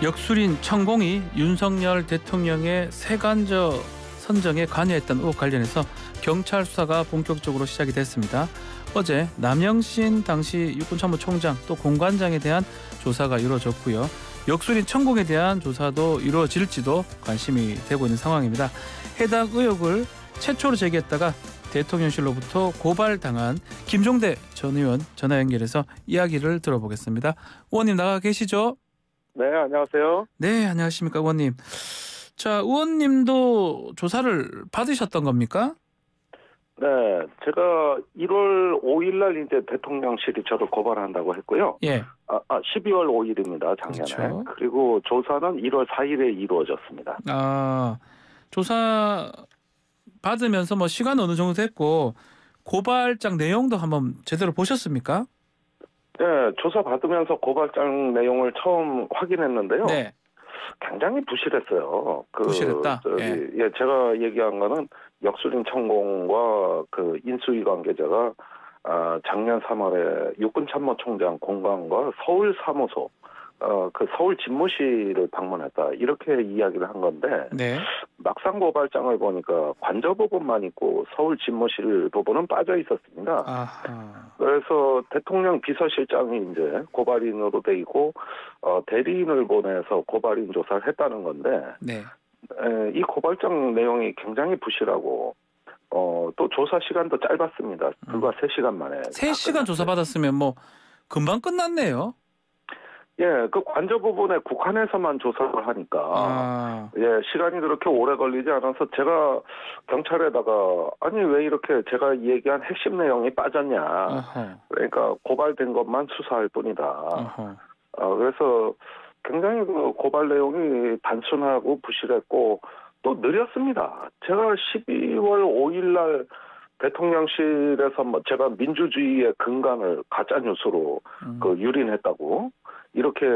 역술인 천공이 윤석열 대통령의 세간저 선정에 관여했던 의혹 관련해서 경찰 수사가 본격적으로 시작이 됐습니다. 어제 남영신 당시 육군참모총장 또 공관장에 대한 조사가 이루어졌고요. 역술인 천공에 대한 조사도 이루어질지도 관심이 되고 있는 상황입니다. 해당 의혹을 최초로 제기했다가 대통령실로부터 고발당한 김종대 전 의원 전화 연결해서 이야기를 들어보겠습니다. 의원님 나가 계시죠? 네, 안녕하세요. 네, 안녕하십니까 의원님. 자, 의원님도 조사를 받으셨던 겁니까? 네, 제가 1월 5일 날 이제 대통령실이 저를 고발한다고 했고요. 예. 12월 5일입니다, 작년에. 그렇죠. 그리고 조사는 1월 4일에 이루어졌습니다. 조사 받으면서 뭐 시간 어느 정도 됐고 고발장 내용도 한번 제대로 보셨습니까? 네, 조사 받으면서 고발장 내용을 처음 확인했는데요. 네. 굉장히 부실했어요. 부실했다. 예, 제가 얘기한 거는 역술인 천공과 그 인수위 관계자가 작년 3월에 육군참모총장 공관과 서울 사무소, 그 서울 집무실을 방문했다 이렇게 이야기를 한 건데, 네. 막상 고발장을 보니까 관저 부분만 있고 서울 집무실 부분은 빠져 있었습니다. 아하. 그래서 대통령 비서실장이 이제 고발인으로 돼 있고 대리인을 보내서 고발인 조사를 했다는 건데, 네. 이 고발장 내용이 굉장히 부실하고 또 조사 시간도 짧았습니다. 불과 3시간 만에. 3시간 조사 받았으면 뭐 금방 끝났네요. 예, 그 관저 부분에 국한에서만 조사를 하니까 예, 시간이 그렇게 오래 걸리지 않아서 제가 경찰에다가 아니 왜 이렇게 제가 얘기한 핵심 내용이 빠졌냐. 어허. 그러니까 고발된 것만 수사할 뿐이다. 그래서 굉장히 그 고발 내용이 단순하고 부실했고 또 느렸습니다. 제가 12월 5일 날 대통령실에서 제가 민주주의의 근간을 가짜 뉴스로 유린했다고 이렇게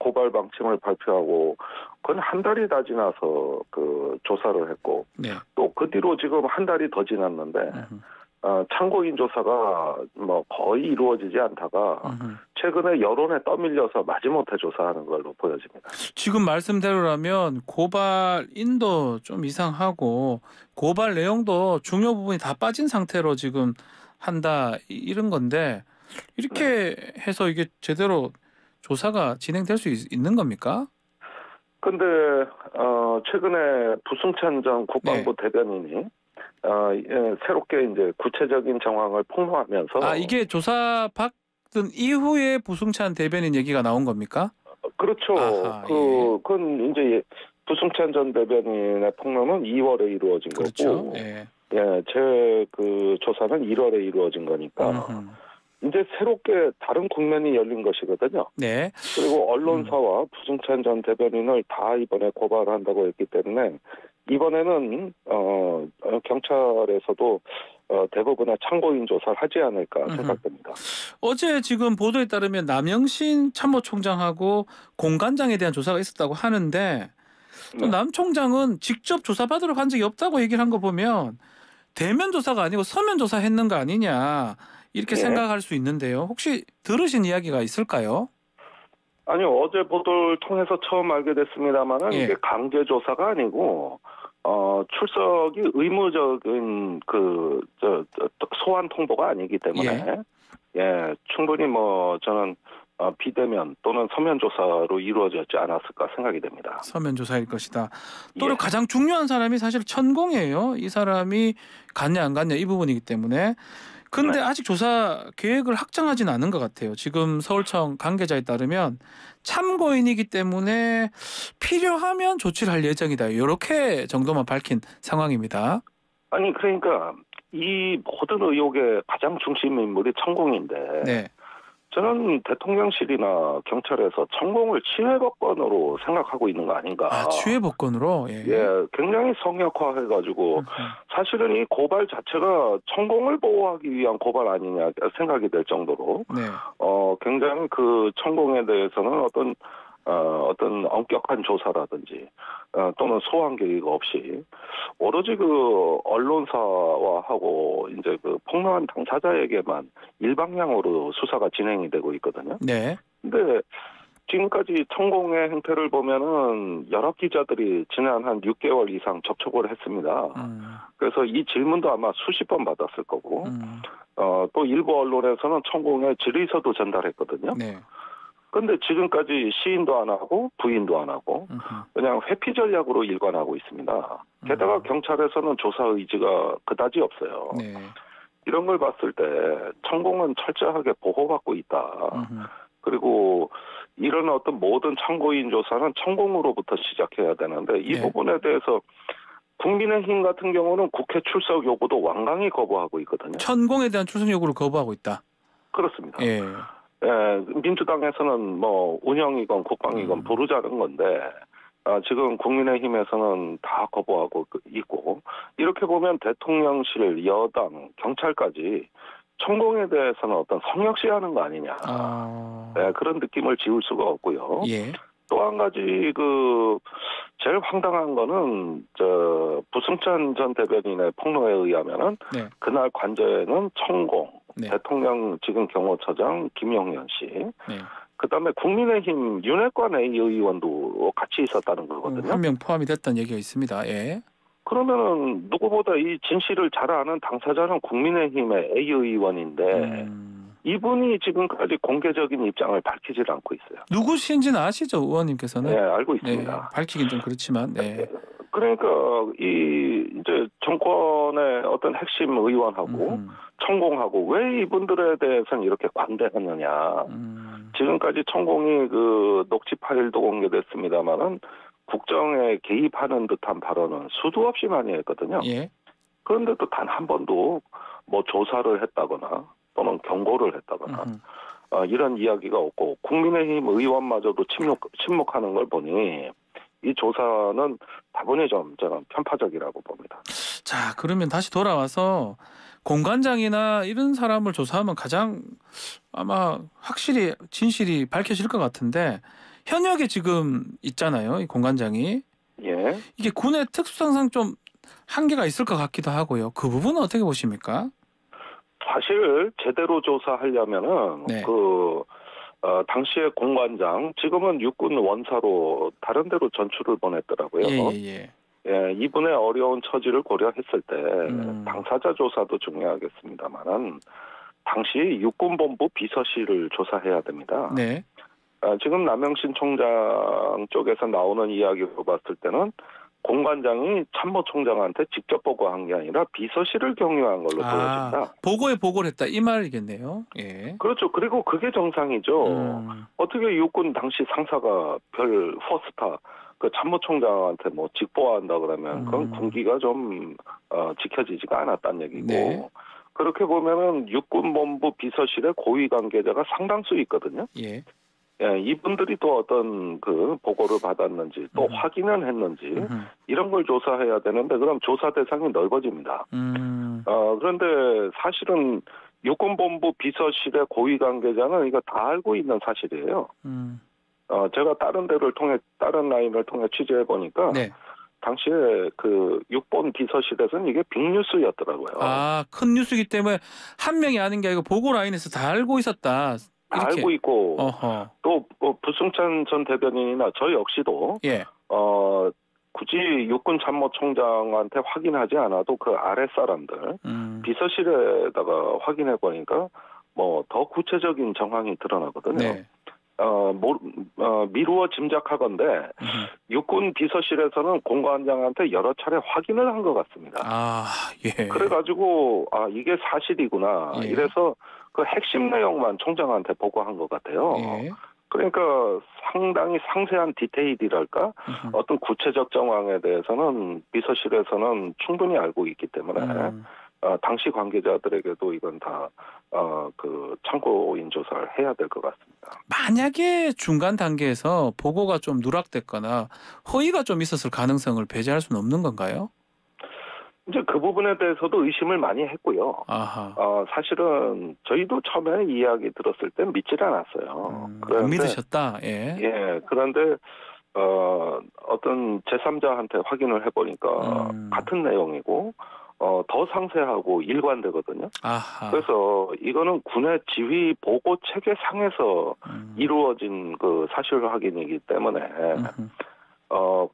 고발 방침을 발표하고 그건 한 달이 다 지나서 그 조사를 했고 네. 또 그 뒤로 지금 한 달이 더 지났는데 참고인 조사가 뭐 거의 이루어지지 않다가 최근에 여론에 떠밀려서 마지못해 조사하는 걸로 보여집니다. 지금 말씀대로라면 고발인도 좀 이상하고 고발 내용도 중요 부분이 다 빠진 상태로 지금 한다 이런 건데 이렇게 해서 이게 제대로 조사가 진행될 수 있는 겁니까? 근데 최근에 부승찬 전 국방부 대변인이 새롭게 이제 구체적인 정황을 폭로하면서 이게 조사 받은 이후에 부승찬 대변인 얘기가 나온 겁니까? 그렇죠. 아하, 그건 이제 부승찬 전 대변인의 폭로는 2월에 이루어진 그렇죠. 거고, 예, 제 그 조사는 1월에 이루어진 거니까 이제 새롭게 다른 국면이 열린 것이거든요. 네. 그리고 언론사와 부승찬 전 대변인을 다 이번에 고발한다고 했기 때문에 이번에는 경찰에서도 대부분의 참고인 조사를 하지 않을까 생각됩니다. 어제 지금 보도에 따르면 남영신 참모총장하고 공관장에 대한 조사가 있었다고 하는데 또 남 총장은 직접 조사받으러 간 적이 없다고 얘기를 한 거 보면 대면 조사가 아니고 서면 조사했는 거 아니냐 이렇게 생각할 수 있는데요. 혹시 들으신 이야기가 있을까요? 아니요. 어제 보도를 통해서 처음 알게 됐습니다만은 이게 강제 조사가 아니고 출석이 의무적인 소환 통보가 아니기 때문에 충분히 뭐 저는 비대면 또는 서면 조사로 이루어졌지 않았을까 생각이 됩니다. 서면 조사일 것이다. 또 가장 중요한 사람이 사실 천공이에요. 이 사람이 갔냐 안 갔냐 이 부분이기 때문에. 근데 아직 조사 계획을 확정하지는 않은 것 같아요. 지금 서울청 관계자에 따르면 참고인이기 때문에 필요하면 조치를 할 예정이다. 이렇게 정도만 밝힌 상황입니다. 아니 그러니까 이 모든 의혹의 가장 중심 인물이 천공인데 네. 저는 대통령실이나 경찰에서 천공을 치외법권으로 생각하고 있는 거 아닌가. 치외법권으로? 굉장히 성역화해가지고 사실은 이 고발 자체가 천공을 보호하기 위한 고발 아니냐 생각이 될 정도로 굉장히 그 천공에 대해서는 어떤 엄격한 조사라든지 또는 소환 계획 없이 오로지 그 언론사와 하고 이제 그 폭로한 당사자에게만 일방향으로 수사가 진행이 되고 있거든요. 네. 근데 지금까지 천공의 행태를 보면은 여러 기자들이 지난 한 6개월 이상 접촉을 했습니다. 그래서 이 질문도 아마 수십 번 받았을 거고, 또 일부 언론에서는 천공의 질의서도 전달했거든요. 네. 그런데 지금까지 시인도 안 하고 부인도 안 하고 그냥 회피 전략으로 일관하고 있습니다. 게다가 경찰에서는 조사 의지가 그다지 없어요. 네. 이런 걸 봤을 때 천공은 철저하게 보호받고 있다. 그리고 이런 어떤 모든 참고인 조사는 천공으로부터 시작해야 되는데 이 네. 부분에 대해서 국민의힘 같은 경우는 국회 출석 요구도 완강히 거부하고 있거든요. 천공에 대한 출석 요구를 거부하고 있다. 그렇습니다. 예. 예, 민주당에서는 뭐 운영이건 국방이건 부르자는 건데 지금 국민의힘에서는 다 거부하고 있고 이렇게 보면 대통령실, 여당, 경찰까지 천공에 대해서는 어떤 성역시하는 거 아니냐 예, 그런 느낌을 지울 수가 없고요. 예. 또 한 가지 제일 황당한 거는 부승찬 전 대변인의 폭로에 의하면은 네. 그날 관저에는 천공, 네. 대통령 지금 경호처장 김용현 씨, 네. 그다음에 국민의힘 윤핵관 A 의원도 같이 있었다는 거거든요. 한 명 포함이 됐다는 얘기가 있습니다. 예. 그러면은 누구보다 이 진실을 잘 아는 당사자는 국민의힘의 A 의원인데 이분이 지금까지 공개적인 입장을 밝히질 않고 있어요. 누구신지는 아시죠, 의원님께서는? 네, 알고 있습니다. 네, 밝히긴 좀 그렇지만. 네. 그러니까 이제 정권의 어떤 핵심 의원하고 천공하고 왜 이분들에 대해서는 이렇게 관대하느냐. 지금까지 천공이 녹취 파일도 공개됐습니다만은 국정에 개입하는 듯한 발언은 수도 없이 많이 했거든요. 예. 그런데 또 단 한 번도 뭐 조사를 했다거나 또는 경고를 했다거나 이런 이야기가 없고 국민의힘 의원마저도 침묵하는 걸 보니 이 조사는 다분히 좀 저는 편파적이라고 봅니다. 자, 그러면 다시 돌아와서 공관장이나 이런 사람을 조사하면 가장 아마 확실히 진실이 밝혀질 것 같은데 현역에 지금 있잖아요, 이 공관장이. 예. 이게 군의 특수성상 좀 한계가 있을 것 같기도 하고요. 그 부분은 어떻게 보십니까? 사실 제대로 조사하려면은 네. 당시에 공관장 지금은 육군 원사로 다른 데로 전출을 보냈더라고요. 예. 예, 이분의 어려운 처지를 고려했을 때 당사자 조사도 중요하겠습니다만은 당시 육군본부 비서실을 조사해야 됩니다. 네. 지금 남영신 총장 쪽에서 나오는 이야기로 봤을 때는 공관장이 참모총장한테 직접 보고한 게 아니라 비서실을 경유한 걸로 보여진다. 보고에 보고를 했다 이 말이겠네요. 예. 그렇죠. 그리고 그게 정상이죠. 어떻게 육군 당시 상사가 별 포스타 그 참모총장한테 뭐 직보한다 그러면 그건 군기가 좀 지켜지지가 않았다는 얘기고. 네. 그렇게 보면은 육군본부 비서실의 고위 관계자가 상당수 있거든요. 예. 예, 이분들이 또 어떤 보고를 받았는지 또 확인을 했는지 이런 걸 조사해야 되는데 그럼 조사 대상이 넓어집니다. 그런데 사실은 육군본부 비서실의 고위 관계자는 이거 다 알고 있는 사실이에요. 제가 다른 라인을 통해 취재해 보니까 네. 당시에 육본 비서실에서는 이게 빅뉴스였더라고요. 큰 뉴스이기 때문에 한 명이 아는 게 아니고 보고 라인에서 다 알고 있었다. 이렇게. 알고 있고 또 부승찬 전 대변인이나 저 역시도 예. 굳이 육군 참모총장한테 확인하지 않아도 그 아래 사람들 비서실에다가 확인해 보니까 뭐 더 구체적인 정황이 드러나거든요. 네. 미루어 짐작하건대 육군 비서실에서는 공관장한테 여러 차례 확인을 한 것 같습니다. 예. 그래가지고 이게 사실이구나. 예. 이래서 그 핵심 내용만 총장한테 보고한 것 같아요. 예. 그러니까 상당히 상세한 디테일이랄까 어떤 구체적 정황에 대해서는 비서실에서는 충분히 알고 있기 때문에 당시 관계자들에게도 이건 다 참고인 조사를 해야 될 것 같습니다. 만약에 중간 단계에서 보고가 좀 누락됐거나 허위가 좀 있었을 가능성을 배제할 수는 없는 건가요? 이제 그 부분에 대해서도 의심을 많이 했고요. 사실은 저희도 처음에 이야기 들었을 때 믿질 않았어요. 안 믿으셨다. 예. 예. 그런데 어떤 제3자한테 확인을 해보니까 같은 내용이고 더 상세하고 일관되거든요. 아하. 그래서 이거는 군의 지휘 보고 체계 상에서 이루어진 그 사실 확인이기 때문에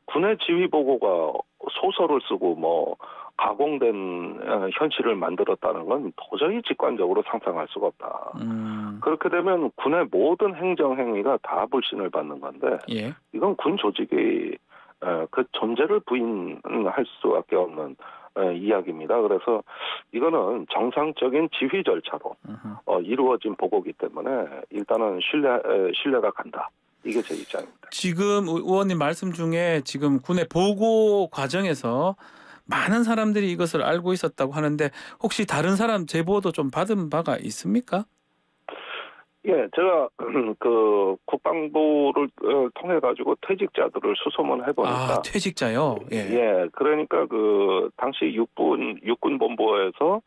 군의 지휘 보고가 소설을 쓰고 뭐 가공된 현실을 만들었다는 건 도저히 직관적으로 상상할 수가 없다. 그렇게 되면 군의 모든 행정 행위가 다 불신을 받는 건데 예. 이건 군 조직이 그 존재를 부인할 수밖에 없는 이야기입니다. 그래서 이거는 정상적인 지휘 절차로 이루어진 보고이기 때문에 일단은 신뢰가 간다. 이게 제 입장입니다. 지금 의원님 말씀 중에 지금 군의 보고 과정에서 많은 사람들이 이것을 알고 있었다고 하는데 혹시 다른 사람 제보도 좀 받은 바가 있습니까? 예, 제가 그 국방부를 통해 가지고 퇴직자들을 수소문 해보니까 퇴직자요? 예, 그러니까 그 당시 육군 본부에서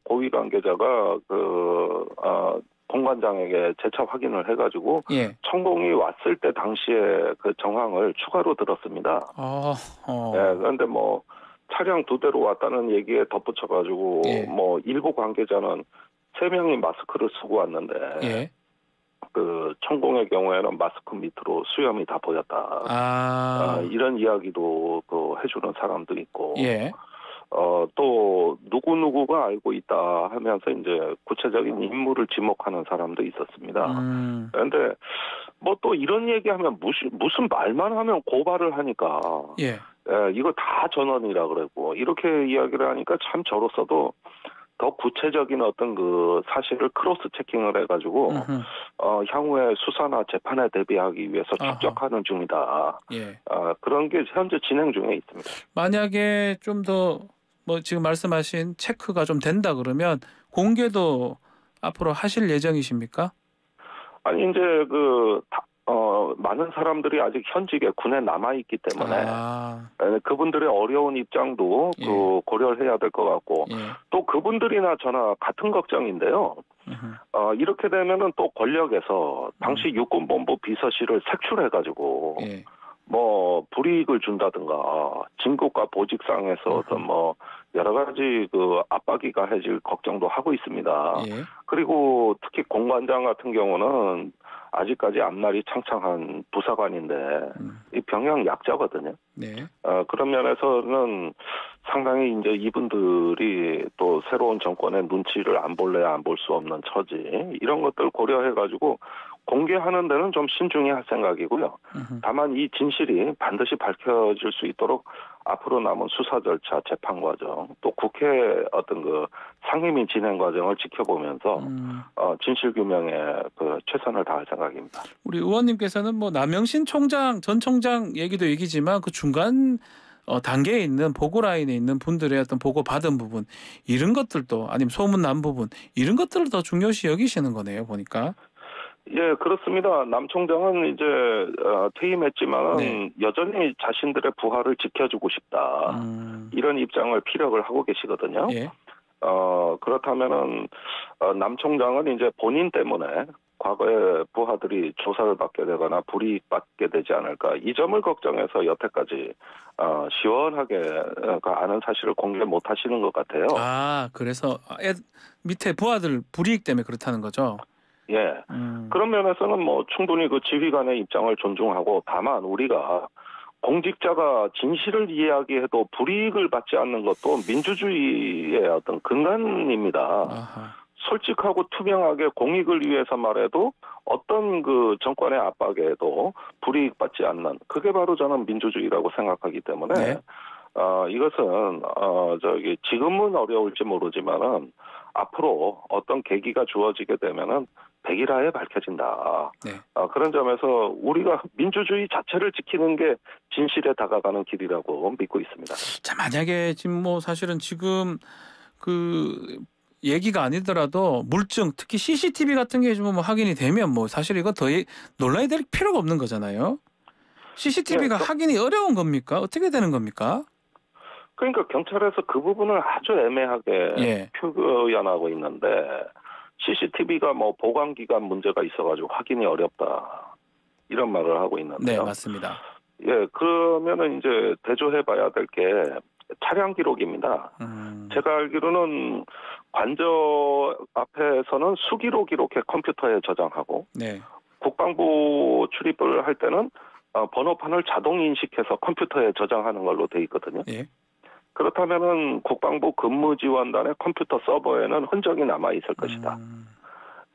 고위 관계자가 공관장에게 재차 확인을 해가지고 천공이 왔을 때 당시에 그 정황을 추가로 들었습니다. 예, 그런데 뭐 차량 2대로 왔다는 얘기에 덧붙여가지고 뭐 일부 관계자는 3명이 마스크를 쓰고 왔는데 그 천공의 경우에는 마스크 밑으로 수염이 다 보였다. 이런 이야기도 그 해주는 사람도 있고. 또 누구누구가 알고 있다 하면서 이제 구체적인 인물을 지목하는 사람도 있었습니다. 그런데 뭐 또 이런 얘기하면 무슨 말만 하면 고발을 하니까 이거 다 전원이라 그러고 이렇게 이야기를 하니까 참 저로서도 더 구체적인 어떤 그 사실을 크로스 체킹을 해가지고 향후에 수사나 재판에 대비하기 위해서 축적하는 중이다. 그런 게 현재 진행 중에 있습니다. 만약에 좀 더 뭐 지금 말씀하신 체크가 좀 된다 그러면 공개도 앞으로 하실 예정이십니까? 아니 이제 많은 사람들이 아직 현직에 군에 남아 있기 때문에 그분들의 어려운 입장도 그 고려를 해야 될 것 같고 또 그분들이나 저나 같은 걱정인데요. 이렇게 되면은 또 권력에서 당시 육군본부 비서실을 색출해가지고 뭐 불이익을 준다든가 진급과 보직상에서 어떤 뭐 여러 가지 그 압박이 가해질 걱정도 하고 있습니다. 그리고 특히 공관장 같은 경우는 아직까지 앞날이 창창한 부사관인데 이 병영 약자거든요. 그런 면에서는 상당히 이제 이분들이 또 새로운 정권의 눈치를 안 볼래야 안 볼 수 없는 처지 이런 것들 고려해가지고 공개하는 데는 좀 신중히 할 생각이고요. 다만 이 진실이 반드시 밝혀질 수 있도록 앞으로 남은 수사 절차, 재판 과정, 또 국회 어떤 그 상임위 진행 과정을 지켜보면서 진실 규명에 그 최선을 다할 생각입니다. 우리 의원님께서는 뭐 남영신 총장, 전 총장 얘기도 얘기지만 그 중간 단계에 있는 보고 라인에 있는 분들의 어떤 보고 받은 부분 이런 것들도 아니면 소문 난 부분 이런 것들을 더 중요시 여기시는 거네요 보니까. 예, 그렇습니다. 남 총장은 이제 퇴임했지만 여전히 자신들의 부하를 지켜주고 싶다. 이런 입장을 피력을 하고 계시거든요. 그렇다면은 남 총장은 이제 본인 때문에 과거에 부하들이 조사를 받게 되거나 불이익받게 되지 않을까 이 점을 걱정해서 여태까지 시원하게 아는 사실을 공개 못 하시는 것 같아요. 그래서 밑에 부하들 불이익 때문에 그렇다는 거죠. 그런 면에서는 뭐 충분히 그 지휘관의 입장을 존중하고 다만 우리가 공직자가 진실을 이야기해도 불이익을 받지 않는 것도 민주주의의 어떤 근간입니다. 솔직하고 투명하게 공익을 위해서 말해도 어떤 그 정권의 압박에도 불이익받지 않는 그게 바로 저는 민주주의라고 생각하기 때문에 이것은 지금은 어려울지 모르지만은 앞으로 어떤 계기가 주어지게 되면은 백일하에 밝혀진다. 그런 점에서 우리가 민주주의 자체를 지키는 게 진실에 다가가는 길이라고 믿고 있습니다. 자, 만약에 지금 뭐 사실은 지금 그 얘기가 아니더라도 물증 특히 CCTV 같은 게 좀 뭐 확인이 되면 뭐 사실 이거 더 논란이 될 필요가 없는 거잖아요. CCTV가 확인이 어려운 겁니까? 어떻게 되는 겁니까? 그러니까 경찰에서 그 부분을 아주 애매하게 표현하고 있는데 CCTV가 뭐 보관 기간 문제가 있어가지고 확인이 어렵다 이런 말을 하고 있는데요. 네, 맞습니다. 그러면은 이제 대조해봐야 될 게 차량 기록입니다. 제가 알기로는 관저 앞에서는 수기록 이렇게 컴퓨터에 저장하고 네. 국방부 출입을 할 때는 번호판을 자동 인식해서 컴퓨터에 저장하는 걸로 돼 있거든요. 예. 그렇다면은 국방부 근무지원단의 컴퓨터 서버에는 흔적이 남아 있을 것이다.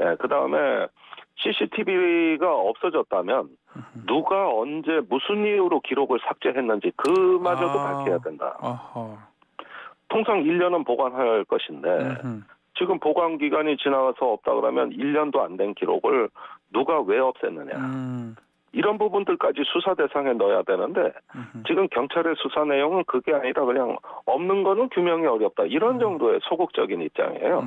예, 그 다음에 CCTV가 없어졌다면 누가 언제 무슨 이유로 기록을 삭제했는지 그마저도 밝혀야 된다. 통상 1년은 보관할 것인데 지금 보관 기간이 지나서 없다 그러면 1년도 안 된 기록을 누가 왜 없앴느냐. 이런 부분들까지 수사 대상에 넣어야 되는데 지금 경찰의 수사 내용은 그게 아니라 그냥 없는 거는 규명이 어렵다. 이런 정도의 소극적인 입장이에요.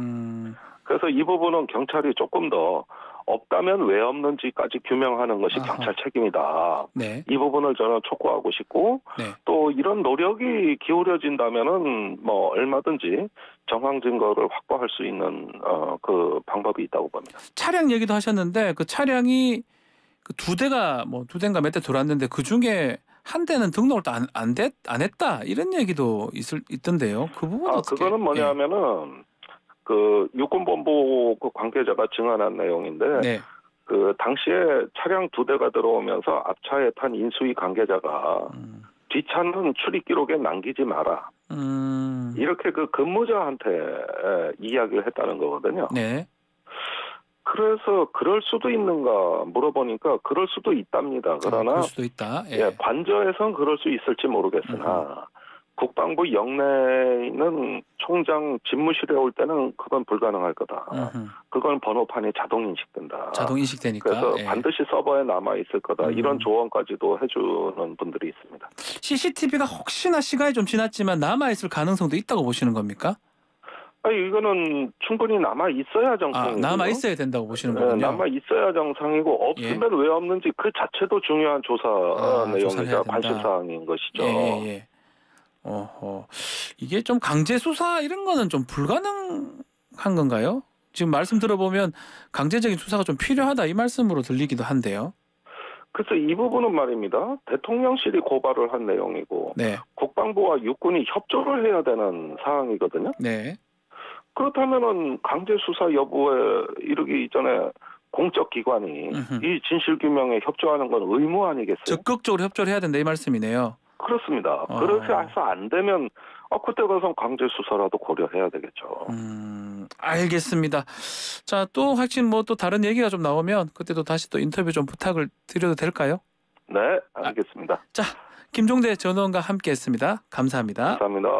그래서 이 부분은 경찰이 조금 더 없다면 왜 없는지까지 규명하는 것이 경찰 책임이다. 네. 이 부분을 저는 촉구하고 싶고 네. 또 이런 노력이 기울여진다면은 뭐 얼마든지 정황 증거를 확보할 수 있는 그 방법이 있다고 봅니다. 차량 얘기도 하셨는데 그 차량이 그 두 대인가 몇 대 들어왔는데 그 중에 한 대는 등록을 또 안 했다 이런 얘기도 있던데요. 그 부분 어떻게? 그거는 뭐냐면은 그 육군본부 그 관계자가 증언한 내용인데 네. 그 당시에 차량 2대가 들어오면서 앞차에 탄 인수위 관계자가 뒷차는 출입 기록에 남기지 마라. 이렇게 그 근무자한테 이야기를 했다는 거거든요. 네. 그래서 그럴 수도 있는가 물어보니까 그럴 수도 있답니다. 그러나 그럴 수도 있다. 예, 관저에선 그럴 수 있을지 모르겠으나 국방부 영내는 총장 집무실에 올 때는 그건 불가능할 거다. 그건 번호판이 자동 인식된다. 자동 인식되니까. 그래서 예. 반드시 서버에 남아 있을 거다. 이런 조언까지도 해주는 분들이 있습니다. CCTV가 혹시나 시간이 좀 지났지만 남아 있을 가능성도 있다고 보시는 겁니까? 이거는 충분히 남아 있어야 정상이고. 남아 있어야 된다고 보시는 거군요. 남아 있어야 정상이고 없으면 왜 없는지 그 자체도 중요한 조사 내용이자 관심 사항인 것이죠. 예. 이게 좀 강제 수사 이런 거는 좀 불가능한 건가요? 지금 말씀 들어보면 강제적인 수사가 좀 필요하다 이 말씀으로 들리기도 한데요. 그래서 이 부분은 말입니다. 대통령실이 고발을 한 내용이고 네. 국방부와 육군이 협조를 해야 되는 사항이거든요. 네. 그렇다면은 강제 수사 여부에 이르기 이전에 공적 기관이 이 진실 규명에 협조하는 건 의무 아니겠어요? 적극적으로 협조를 해야 된다 이 말씀이네요. 그렇습니다. 그렇게 해서 안 되면 그때 가서 강제 수사라도 고려해야 되겠죠. 알겠습니다. 자, 또 확진 또 다른 얘기가 좀 나오면 그때도 다시 또 인터뷰 좀 부탁을 드려도 될까요? 네, 알겠습니다. 자, 김종대 전 의원과 함께했습니다. 감사합니다. 감사합니다.